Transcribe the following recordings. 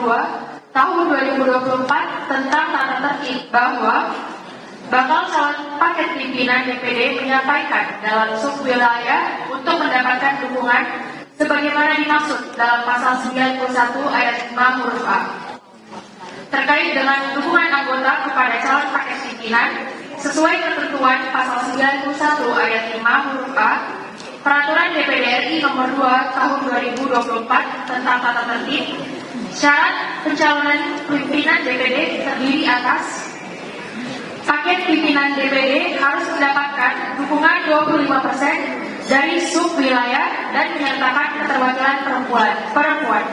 2 Tahun 2024 tentang tata tertib bahwa bakal calon paket pimpinan DPD menyampaikan dalam subwilayah untuk mendapatkan dukungan sebagaimana dimaksud dalam pasal 91 ayat 5 huruf A. Terkait dengan dukungan anggota kepada calon paket pimpinan sesuai ketentuan pasal 91 ayat 5 huruf A Peraturan DPD RI nomor 2 tahun 2024 tentang tata tertib, syarat pencalonan pimpinan DPD terdiri atas paket pimpinan DPD harus mendapatkan dukungan 25% dari subwilayah dan menyertakan keterwakilan perempuan.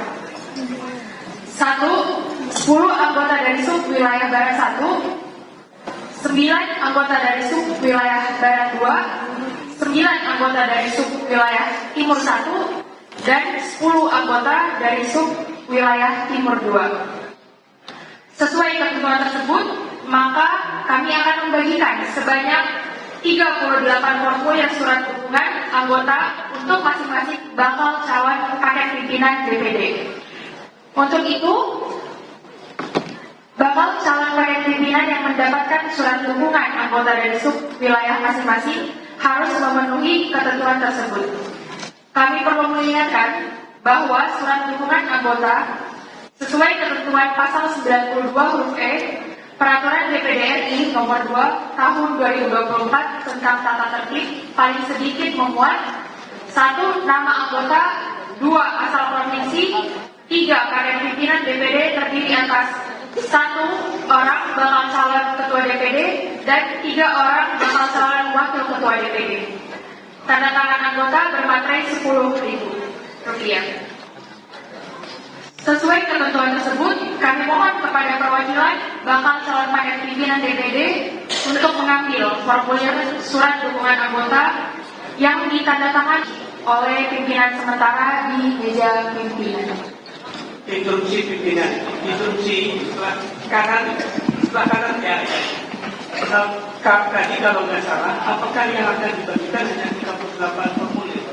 1. 10 anggota dari subwilayah Barat 1, 9 anggota dari subwilayah Barat 2, 9 anggota dari subwilayah Timur 1, dan 10 anggota dari subwilayah Timur 2. Sesuai ketentuan tersebut, maka kami akan membagikan sebanyak 38 formulir surat dukungan anggota untuk masing-masing bakal calon paket pimpinan DPD. Untuk itu, bakal calon paket pimpinan yang mendapatkan surat dukungan anggota dari subwilayah masing-masing harus memenuhi ketentuan tersebut. Kami perlu mengingatkan bahwa surat dukungan anggota sesuai ketentuan pasal 92 huruf E Peraturan DPD RI nomor 2 tahun 2024 tentang tata tertib paling sedikit memuat 1. Nama anggota, 2. Asal provinsi, 3. Paket pimpinan DPD terdiri atas 1 orang bakal calon ketua DPD dan 3 orang bakal calon wakil ketua DPD. Tanda tangan anggota bermaterai Rp10.000. Sesuai ketentuan tersebut, kami mohon kepada perwakilan bakal calon paket pimpinan DPD untuk mengambil formulir surat dukungan anggota yang ditandatangani oleh pimpinan sementara di meja pimpinan. Instruksi pimpinan, instruksi sebelah kanan ya. Tadi kalau nggak salah, apakah yang akan dibagikan hanya 38 formulir?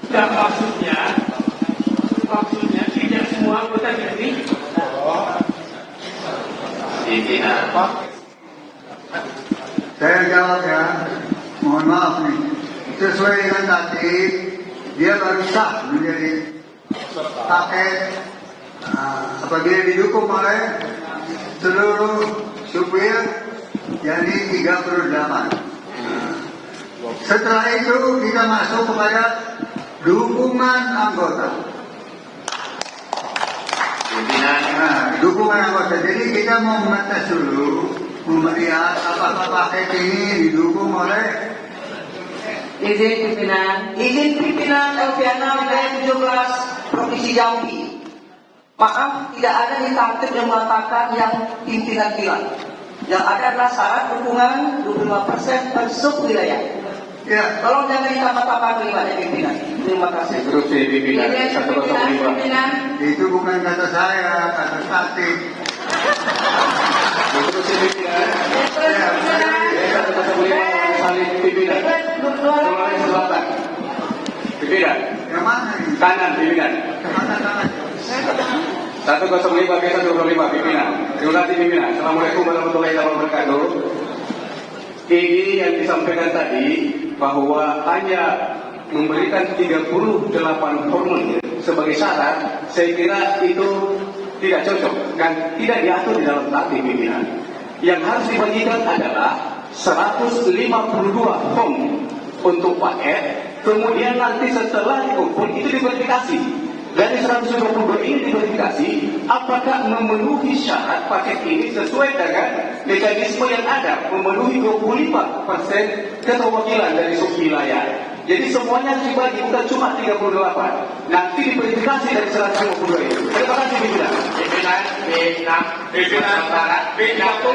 Dan maksudnya tidak semua anggota jadi pimpinan. Saya jawab ya, mohon maaf nih. Sesuai dengan tatib, dia baru sah menjadi paket apabila didukung oleh seluruh supir, jadi 38. Setelah itu kita masuk kepada dukungan anggota. Dukungan anggota. Jadi kita mau mengetes dulu, melihat apakah paket ini didukung oleh izin pimpinan Elviana wilayah 17 Provinsi Jambi. Maaf, tidak ada di tatib yang mengatakan yang pimpinan bilang. Yang ada adalah syarat dukungan 25% per subwilayah. ya. Tolong jangan ditambah-tambah kalimatnya pimpinan. Terima kasih. Instruksi pimpinan 105. Itu bukan kata saya, kata tatib. Instruksi pimpinan 105 salib pimpinan. Sulawesi Selatan. Pimpinan. Yang mana ini? Kanan pimpinan. Kanan. 105 125 pimpinan. Terima kasih pimpinan. Assalamualaikum warahmatullahi wabarakatuh. Ini yang disampaikan tadi bahwa hanya memberikan 38 formulir sebagai syarat, saya kira itu tidak cocok dan tidak diatur di dalam tatib pimpinan. Yang harus dibagikan adalah 152 form untuk paket, kemudian nanti setelah dikumpul itu diverifikasi. Dari 122 ini diverifikasi apakah memenuhi syarat paket ini sesuai dengan mekanisme yang ada, memenuhi 25% keterwakilan dari subwilayah. Jadi semuanya dibagi, bukan cuma 38. Nanti diverifikasi dari 152 itu. Terima kasih pimpinan. Pimpinan B30.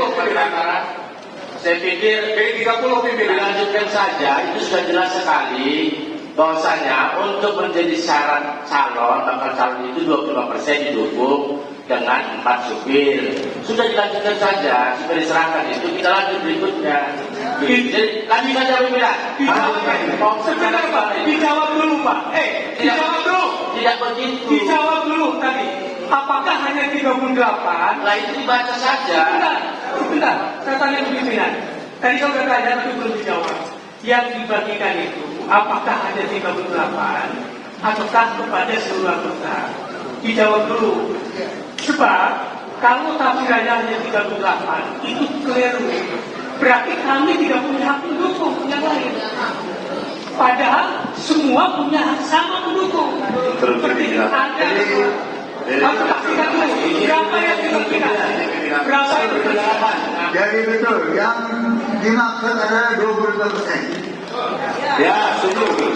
Saya pikir B30 pimpinan lanjutkan saja, itu sudah jelas sekali bahwasanya untuk menjadi syarat calon, bakal calon itu 25% didukung dengan 4 supir. Sudah dilanjutkan saja, supaya diserahkan itu, kita lanjut berikutnya. Jadi lanjut saja pimpinan. Dijawab dulu Pak. Dijawab dulu. Tidak begitu. Dijawab dulu tadi. Apakah hanya 38? Lah itu dibaca saja. Sebentar. Saya tanya ke pimpinan. Tadi kau sudah tanya tapi belum dijawab. Yang dibagikan itu apakah hanya 38 ataukah kepada seluruh anggota? Dijawab dulu. Sebab kalau tafsirannya hanya 38 itu keliru. Berarti kami tidak punya hak mendukung yang lain. Padahal semua punya hak sama mendukung. Seperti ada. Aku pastikan dulu. Berapa yang diberikan? Berapa yang diberikan? Jadi betul, yang dimaksud adalah 22%. Ya, setuju.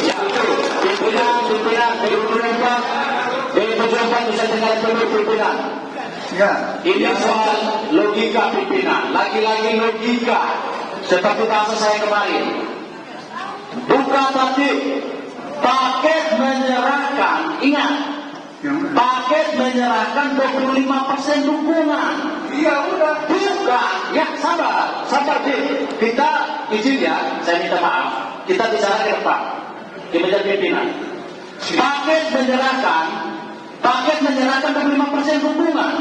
Pimpinan, bisa dengar dulu pimpinan. Ya. Ini soal logika pimpinan, lagi-lagi logika. Seperti bahasa saya kemarin. Bukan tadi paket menyerahkan, ingat, paket menyerahkan 25% dukungan. Iya udah. Bukan, ya sabar Dik. Kita izin ya, saya minta maaf. Kita bicara ke depan, di meja pimpinan. Paket menyerahkan 25% dukungan.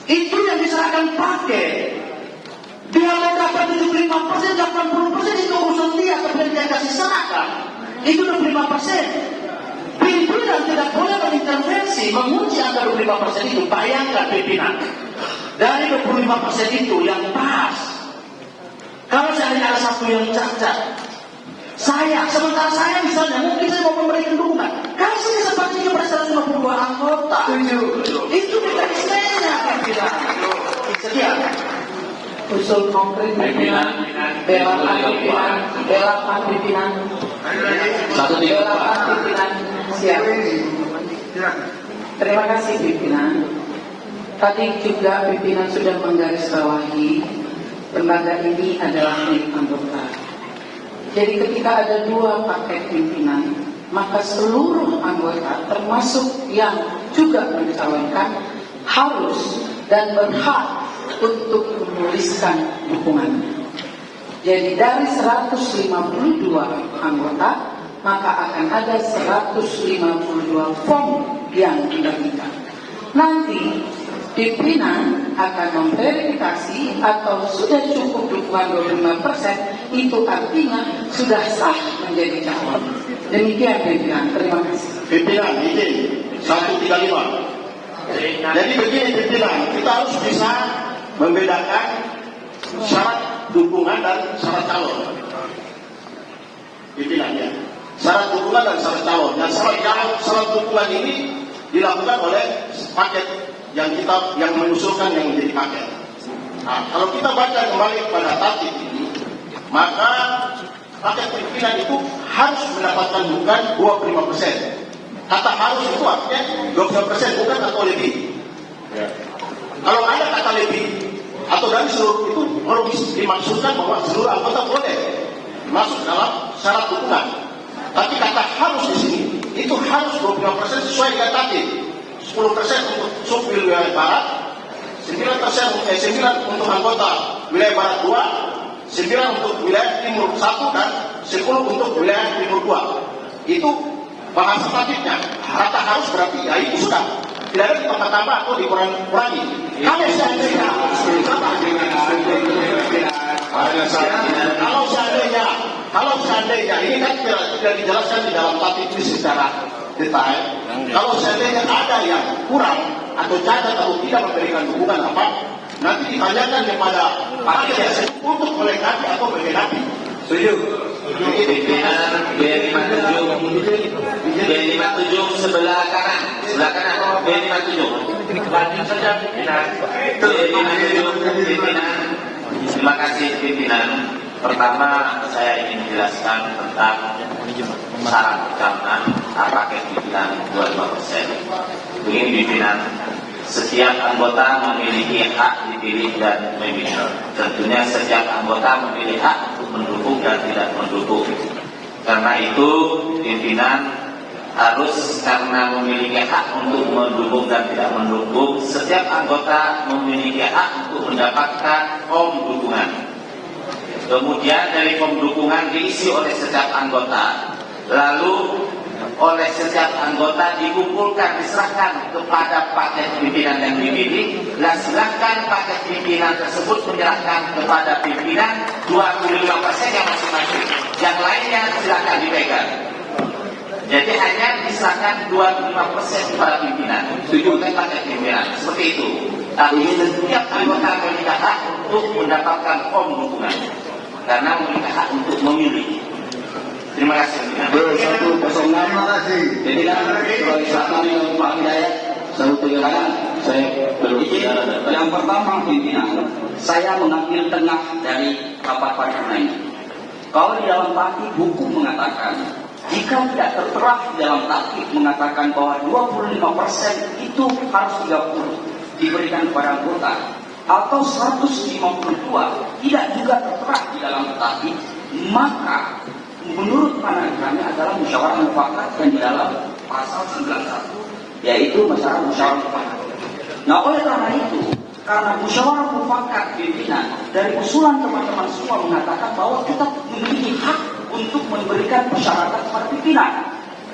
Itu yang diserahkan paket. Dia mau dapat 75%, 80% itu urusan dia, kemudian dia kasih serahkan. Itu 25%. Pimpinan tidak boleh mengintervensi, mengunci angka 25% itu. Bayangkan pimpinan. Dari 25% itu yang pas. Kalau seandainya ada satu yang cacat, sementara saya misalnya, mungkin saya mau memberikan dukungan. Kasih kesempatan kepada 152 anggota. Itu mekanismenya pimpinan. Sekian. Usul konkret pimpinan, belakan pimpinan, siap. Terima kasih pimpinan. Tadi juga pimpinan sudah menggarisbawahi lembaga ini adalah milik anggota. Jadi ketika ada 2 paket pimpinan, maka seluruh anggota termasuk yang juga mencalonkan harus dan berhak untuk menuliskan dukungannya. Jadi dari 152 anggota, maka akan ada 152 form yang dibagikan. Nanti pimpinan akan memverifikasi atau sudah cukup dukungan 25%, itu artinya sudah sah menjadi calon. Demikian pimpinan, terima kasih. Pimpinan, izin 135. Jadi begini pimpinan, kita harus bisa membedakan syarat dukungan dan syarat calon. Pimpinan ya. Syarat dukungan dan syarat calon. Dan syarat dukungan ini dilakukan oleh paket yang mengusulkan yang menjadi paket. Nah, kalau kita baca kembali pada tatib ini, maka paket pimpinan itu harus mendapatkan dukungan 25%. Kata harus itu artinya 20% bukan atau lebih. Ya. Kalau ada kata lebih atau dari seluruh itu harus dimaksudkan bahwa seluruh anggota boleh masuk dalam syarat dukungan. Tapi kata harus di sini itu harus 25% sesuai dengan tatib. 10% untuk subwil wilayah barat, 9% untuk anggota wilayah barat 2, 9 untuk wilayah timur 1 dan 10 untuk wilayah timur 2. Itu bahasa tatibnya. Kata harus berarti ya itu sudah. Tidak ada ditambah-tambah atau dikurangi. Kalau seandainya ini kan tidak dijelaskan di dalam tatib ini secara detail. Kalau seandainya ada yang kurang atau cacat atau tidak memberikan dukungan apa, nanti ditanyakan kepada paket untuk melengkapi atau melengkapi. Setuju. Pimpinan B57 sebelah kanan B57. Lanjut saja pimpinan. Pimpinan. Terima kasih pimpinan. Pertama saya ingin menjelaskan tentang syarat pencalonan paket pimpinan 25%. Begini pimpinan. Setiap anggota memiliki hak dipilih dan memilih. Tentunya setiap anggota memilih hak untuk mendukung dan tidak mendukung. Karena itu pimpinan harus karena memiliki hak untuk mendukung dan tidak mendukung, setiap anggota memiliki hak untuk mendapatkan form dukungan. Kemudian dari form dukungan diisi oleh setiap anggota. Lalu oleh setiap anggota dikumpulkan, diserahkan kepada paket pimpinan yang dipilih. Dan silahkan paket pimpinan tersebut menyerahkan kepada pimpinan 25% yang masing-masing. Yang lainnya silahkan dipegang. Jadi hanya diserahkan 25% kepada pimpinan. Oleh paket pimpinan. Seperti itu. Tapi setiap anggota memiliki hak untuk mendapatkan form dukungan. Karena memiliki hak untuk memilih. Terima kasih. Terima kasih. Jadi kan sebagai satu yang Pak Hidayat, saya berbicara. Yang pertama pimpinan, saya mengambil tengah dari rapat paripurna ini. Kalau di dalam tatib hukum mengatakan, jika tidak tertera di dalam tatib mengatakan bahwa 25% itu harus 30 diberikan kepada anggota, atau 152 tidak juga tertera di dalam tatib, maka menurut pandangan kami adalah musyawarah mufakat yang di dalam pasal 91, yaitu masalah musyawarah mufakat. Nah, oleh karena itu, karena musyawarah mufakat pimpinan dari usulan teman-teman semua mengatakan bahwa kita memiliki hak untuk memberikan persyaratan kepada pimpinan.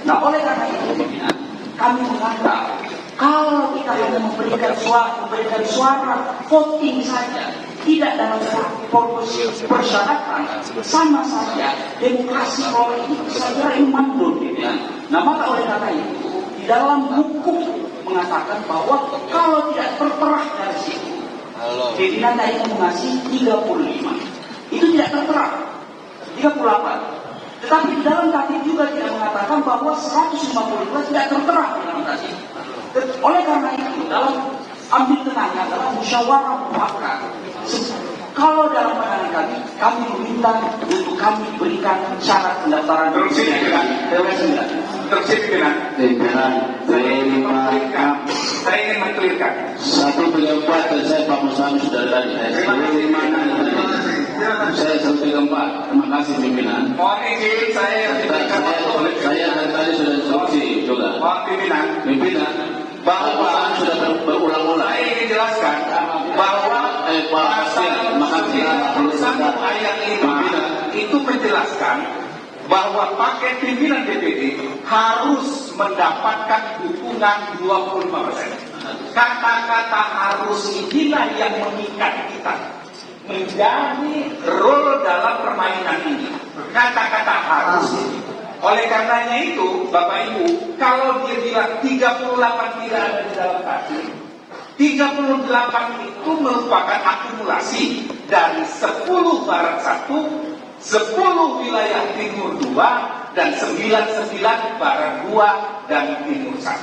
Nah, oleh karena itu pimpinan, kami menganggap kalau kita hanya memberikan suara voting saja, tidak dalam proporsi persyaratan, sama saja demokrasi kalau ini saya kira ini mandul. Nah, maka oleh karena itu di dalam hukum mengatakan bahwa kalau tidak tertera dari situ, pimpinan tadi mengasih 35, itu tidak tertera 38. Tetapi di dalam tatib juga tidak mengatakan bahwa 152 tidak tertera di dalam tatib. Oleh karena itu, dalam ambil tengahnya adalah musyawarah mufakat. Kalau dalam pandangan kami meminta untuk kami berikan syarat pendaftaran. Terus pimpinan, saya ingin mengklirkan. 134 dan saya Pak Musami sudah tadi. Saya 134. Terima kasih pimpinan. Mohon izin saya diberikan waktu oleh Saya dari tadi sudah instruksi juga. Mohon pimpinan Bahwa sudah berulang-ulang. saya ingin jelaskan bahwa pasal ayat 5 itu menjelaskan bahwa paket pimpinan DPD harus mendapatkan dukungan 25%. Kata-kata harus inilah yang mengikat kita menjadi role dalam permainan ini. Kata-kata harus. Oleh karenanya itu, Bapak Ibu, kalau dia bilang 38 tidak ada di dalam tatib, 38 itu merupakan akumulasi dari 10 barat 1, 10 wilayah timur 2, dan 99 barat 2 dan timur 1.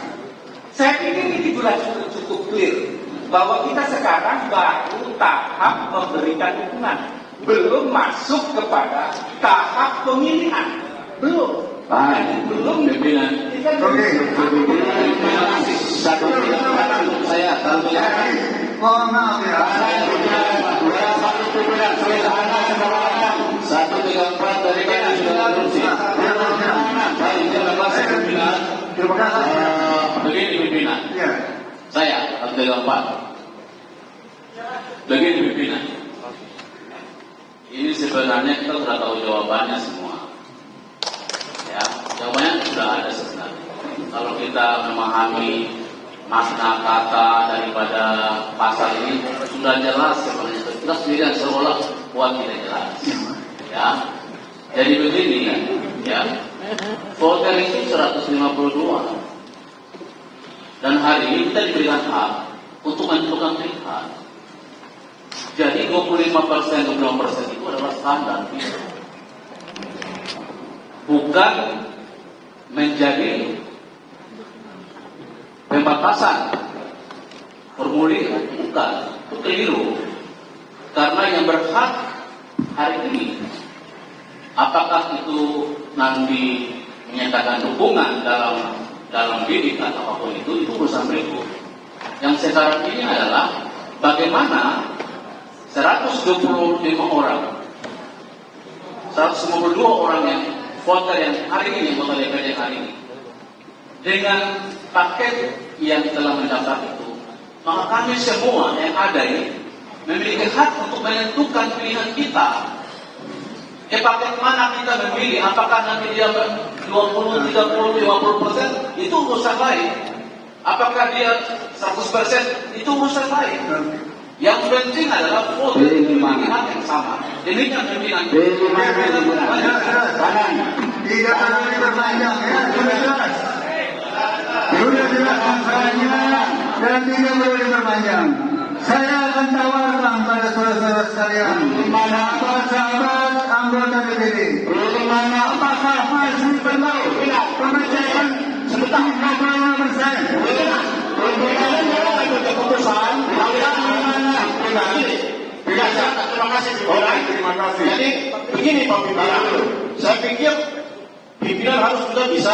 Saya pikir ini sudah cukup clear bahwa kita sekarang baru tahap memberikan dukungan, belum masuk kepada tahap pemilihan. Belum. Belum pimpinan. Satu saya Mohon maaf ya. 134 dari kami sudah instruksi. Baik, terima kasih pimpinan. Terima kasih. Begini pimpinan. Ya. Saya 134. Begini pimpinan. Ini sebenarnya kita sudah tahu jawabannya semua. Ya, jawabannya sudah ada sebenarnya. Kalau kita memahami makna kata daripada pasal ini sudah jelas sebenarnya. Kita sendiri seolah buat tidak jelas. Ya, jadi begini ya. Voter itu 152 dan hari ini kita diberikan hak untuk menentukan pilihan. Jadi 25% itu adalah standar. Bukan menjadi pembatasan formulir, bukan, itu keliru. Karena yang berhak hari ini, apakah itu nanti menyatakan dukungan dalam bidik atau apapun itu urusan berikut. Yang sekarang ini adalah bagaimana 125 orang, 152 orang yang voter yang hari ini, voter DPD hari ini, dengan paket yang telah mendaftar itu, maka kami semua yang ada ini memiliki hak untuk menentukan pilihan kita. paket mana kita memilih? Apakah nanti dia 20, 30, 50%? Itu urusan lain. Apakah dia 100%? Itu urusan lain. Yang penting adalah foto pilihan yang sama. Ini kan pimpinan. Tidak perlu diperpanjang ya, sudah jelas. Sudah jelas masalahnya dan tidak perlu diperpanjang. Saya akan tawarkan pada saudara-saudara sekalian, apa sahabat anggota DPD, apakah masih perlu pemecatan sebentar 55%? Keputusan terima kasih. Terima kasih. Jadi begini Pak Pimpinan, saya pikir pimpinan harus juga bisa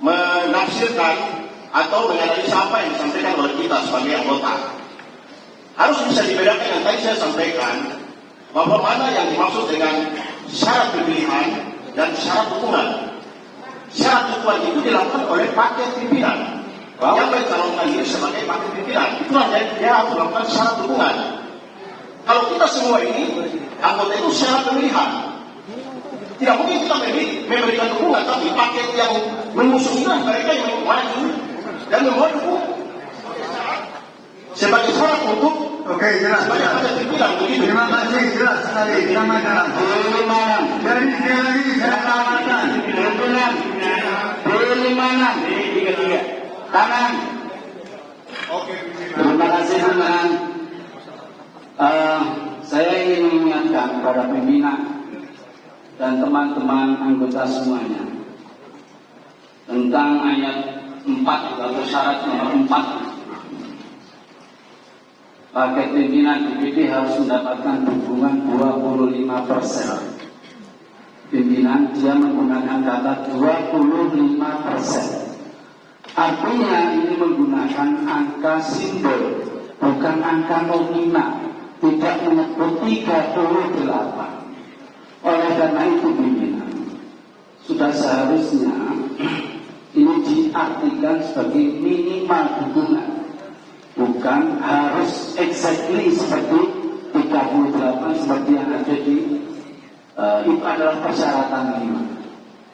menafsirkan atau menganalisa apa yang disampaikan oleh kita sebagai anggota. Harus bisa dibedakan yang tadi saya sampaikan bahwa mana yang dimaksud dengan syarat pemilihan dan syarat dukungan. Syarat dukungan itu dilakukan oleh paket pimpinan yang mencalonkan diri sebagai paket pimpinan. Itulah dia harus melakukan syarat dukungan. Kalau kita semua ini anggota itu syarat pemilihan. Tidak mungkin kita memberikan dukungan, tapi paket yang mengusungnya mereka yang maju dan membuat dukungan sebagai syarat untuk jelas. sebagai paket pimpinan begitu. Terima kasih, jelas sekali. Sama jelas. Jadi sekali lagi saya tawarkan. Berimanan. Tangan. Terima kasih teman. Saya ingin mengingatkan kepada pimpinan dan teman-teman anggota semuanya tentang ayat 4 atau syarat nomor 4. Paket pimpinan DPD harus mendapatkan dukungan 25%. Pimpinan dia menggunakan kata 25%. Artinya ini menggunakan angka simbol, bukan angka nominal, tidak menyebut 38. Oleh karena itu pimpinan, sudah seharusnya ini diartikan sebagai minimal dukungan, bukan harus exactly seperti 38 seperti yang ada di itu adalah persyaratan lima.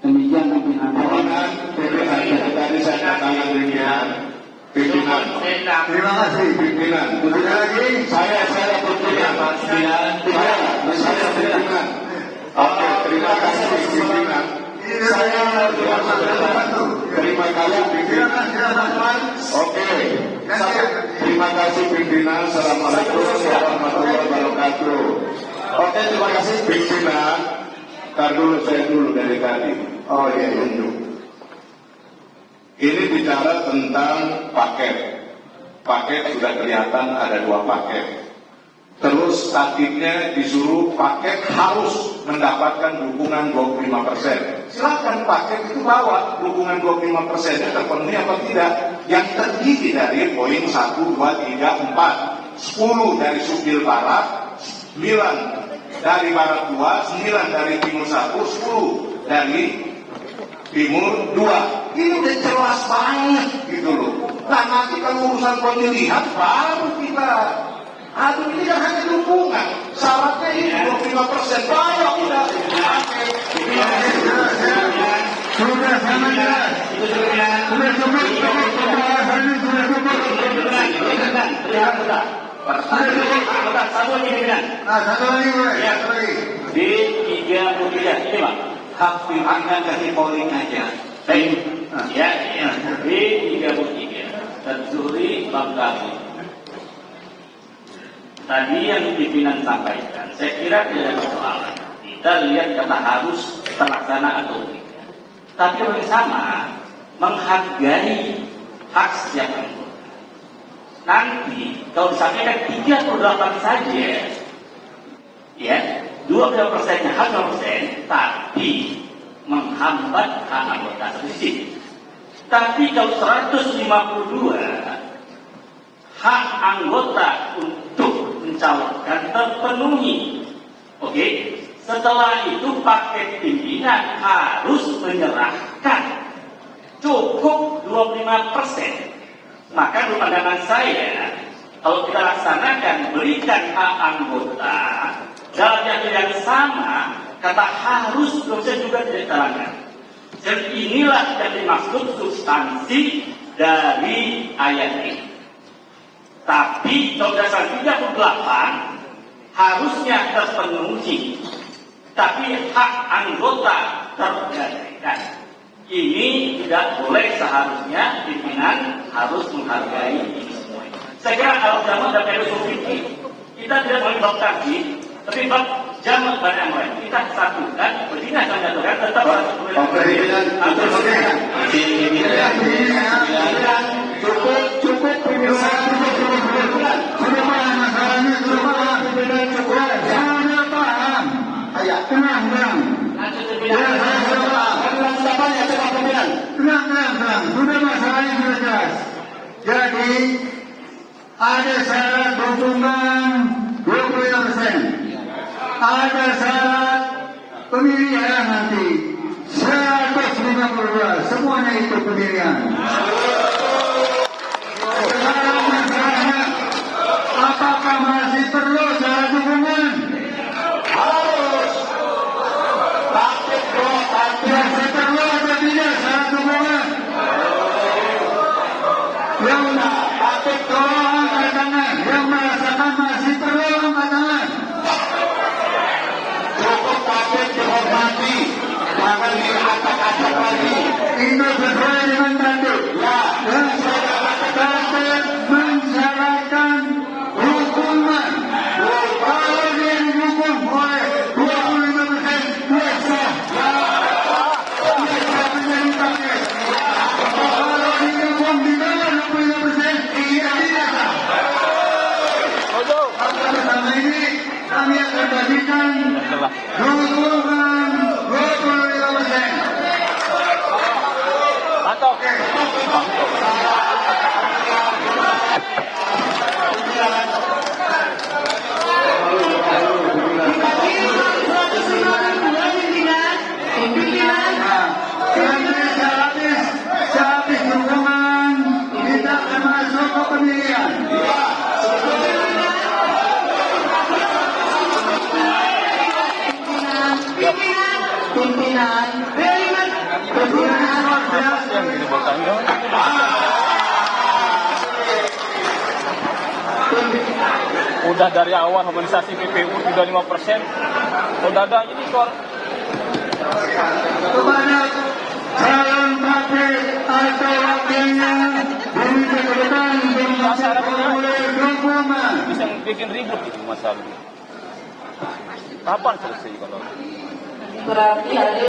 Demikian pimpinan. Tadi saya katakan demikian. Pimpinan. Terima kasih. Pimpinan. Sekali lagi Saya berpikir pimpinan. Saya pimpinan. Oke, terima kasih pimpinan. Saya terima kasih pimpinan. Oke. Terima kasih pimpinan. Assalamualaikum warahmatullahi wabarakatuh. Oke, terima kasih pimpinan. Ntar dulu saya dulu dari tadi. Oh iya, unjuk. Ini bicara tentang paket. Paket sudah kelihatan ada 2 paket. Terus tatipnya disuruh paket harus mendapatkan dukungan 25%. Silakan paket itu bawa dukungan 25%-nya terpenuhi apa tidak. Yang terdiri dari poin 1, 2, 3, 4. 10 dari Supil Barat, 9 dari Barat 2, 9 dari Timur 1, 10 dari Timur 2. Ini udah jelas banget gitu loh. Nah nanti kalau urusan pemilihan baru kita. Aduh ini kan hanya dukungan. Syaratnya ini 25%. Banyak udah. sudah sama jelas. Sudah cukup. Pembahasannya sudah cukup. Satu lagi boleh. Satu lagi. D33 ini Pak. Hak pimpinan kasih polling aja. Baik. Ya. D33 Tersuri Bangkawi. Tadi yang pimpinan sampaikan, saya kira tidak ada persoalan. Kita lihat kata harus terlaksana atau tidak. Tapi yang sama menghargai hak setiap anggota. Nanti kalau disampaikan 38 saja, ya 22%-nya hak 2%, tapi menghambat hak anggota sedikit. Tapi kalau 152 hak anggota untuk mencalonkan terpenuhi, oke? Setelah itu paket pimpinan harus menyerahkan cukup 25%. Maka menurut pandangan saya, kalau kita laksanakan berikan hak anggota dalam waktu yang sama, kata harus dosen juga tidak diterangkan. Dan inilah yang dimaksud substansi dari ayat ini. Tapi dasar 38 harusnya terpenuhi, tapi hak anggota tergadaikan. Ini tidak boleh, seharusnya pimpinan harus menghargai ini semua. Saya kira kalau zaman dan filosofi kita tidak boleh bab kaji, tapi bab zaman pada yang lain kita satukan, berdina saja kan tetap harus cukup pimpinan. Sudah paham masalahnya, sudah paham. Sudah paham. Tenang. Tenang. Sudah masalahnya sudah jelas. Jadi ada syarat dukungan 25%. Ada syarat pemilihan nanti 152. Semuanya itu pemilihan. Sekarang masalahnya, apakah masih perlu syarat dukungan? Harus. Masih perlu atau tidak syarat dukungan? Yang patut tolong angkat tangan. Yang merasakan masih perlu angkat tangan. Cukup patut dihormati. Jangan diacak-acak lagi. Itu sesuai dengan tanduk. Yang saya katakan mensyaratkan hukuman. Kalau dia dihukum oleh 25%, dia sah. Dia sah menjadi paket. Kalau dihukum di bawah 25%, dia tidak sah. Pertama ini kami akan bagikan dukungan 25%. Mantap. Sehabis dukungan kita akan masuk ke pemilihan. Pimpinan. Udah dari awal harmonisasi PPU 35%. Udah ada ini soal Kepada calon wakil atau wakilnya diminta ke depan untuk memperoleh dukungan. bisa bikin ribut itu masalah. Kapan selesai kalau? Berarti ada